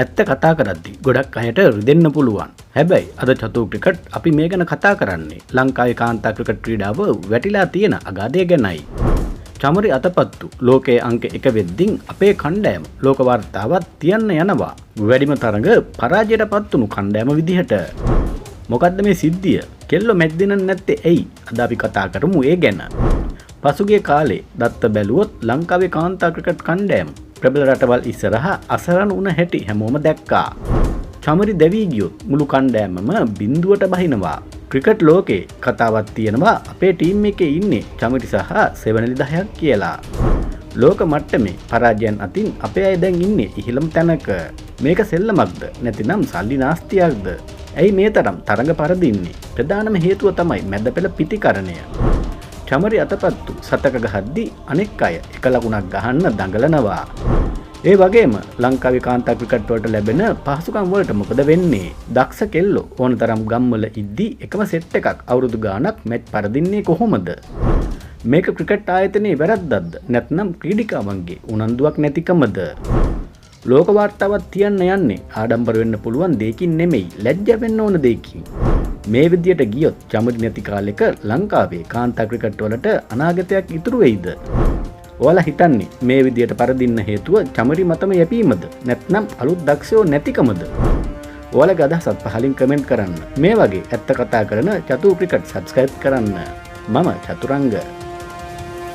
ඇත්ත කතා කරද්දි ගොඩක් අයට රිදෙන්න පුළුවන්. හැබැයි අද චතු ක්‍රිකට් අපි මේ ගැන කතා කරන්නේ ලංකාවේ කාන්තා ක්‍රිකට් ක්‍රීඩාව වැටිලා තියෙන අගාධය ගැනයි. චමරි අතපත්තු ලෝකයේ අංක 1 වෙද්දින් අපේ කණ්ඩායම ලෝක වාර්තාවත් තියන්න යනවා. වැඩිම තරඟ පරාජයට පත්තුණු කණ්ඩායම විදිහට. මොකද්ද මේ සිද්ධිය? කෙල්ලෝ මැච් දිනන්නේ නැත්තේ ඇයි? අද අපි කතා කරමු ඒ ගැන. පසුගිය කාලේ දත්ත බැලුවොත් ලංකාවේ කාන්තා ක්‍රිකට් කණ්ඩායම ප්‍රබල රටවල් ඉස්සරහා අසරණ වුණ හැටි හැමෝම දැක්කා. චමරි දැවී ගියොත් මුළු කණ්ඩායමම බිඳුවට බහිනවා. ක්‍රිකට් ලෝකේ කතාවක් තියෙනවා අපේ ටීම් එකේ ඉන්නේ චමරි සහ සෙවණලි 10ක් කියලා. ලෝක මට්ටමේ පරාජයන් අතින් අපේ අය දැන් ඉන්නේ ඉහළම තැනක. මේක සෙල්ලමක්ද නැතිනම් සල්ලි නාස්තියක්ද? ඇයි මේ තරම් තරඟ පරදින්නේ? ප්‍රධානම හේතුව තමයි මැදපෙළ පිටිකරණය. චමරි අතපත්තු සතක ගහද්දි අනෙක් අය එක ලකුණක් ගහන්න දඟලනවා. ඒ වගේම ලංකාවේ කාන්තා ක්‍රිකට් වලට ලැබෙන පහසුකම් වලට මොකද වෙන්නේ? දක්ෂ කෙල්ලෝ ඕනතරම් ගම්වල ඉද්දි එකම සෙට් එකක් අවුරුදු ගාණක් මැච් පරදින්නේ කොහොමද? මේක ක්‍රිකට් ආයතනයේ වැරද්දක්ද නැත්නම් ක්‍රීඩිකාවන්ගේ උනන්දුවක් නැතිකමද? ලෝක වාර්තාවක් තියන්න යන්නේ ආඩම්බර වෙන්න පුළුවන් දෙයකින් නෙමෙයි, ලැජ්ජා වෙන්න ඕන දෙයකින්. මේ විදියට ගියොත් චමරි නැති කාලෙක ලංකාවේ කාන්තා ක්‍රිකට් වලට අනාගතයක් ඉතුරු වෙයිද? ඔයාලා හිතන්නේ මේ විදියට පරදින්න හේතුව චමරි මතම යැපීමද නැත්නම් අලුත් දක්ෂයෝ නැතිකමද? ඔයාලගේ අදහසත් පහලින් කමෙන්ට් කරන්න. මේ වගේ ඇත්ත කතා කරන චතු ක්‍රිකට් සබ්ස්ක්‍රයිබ් කරන්න. මම චතුරංග.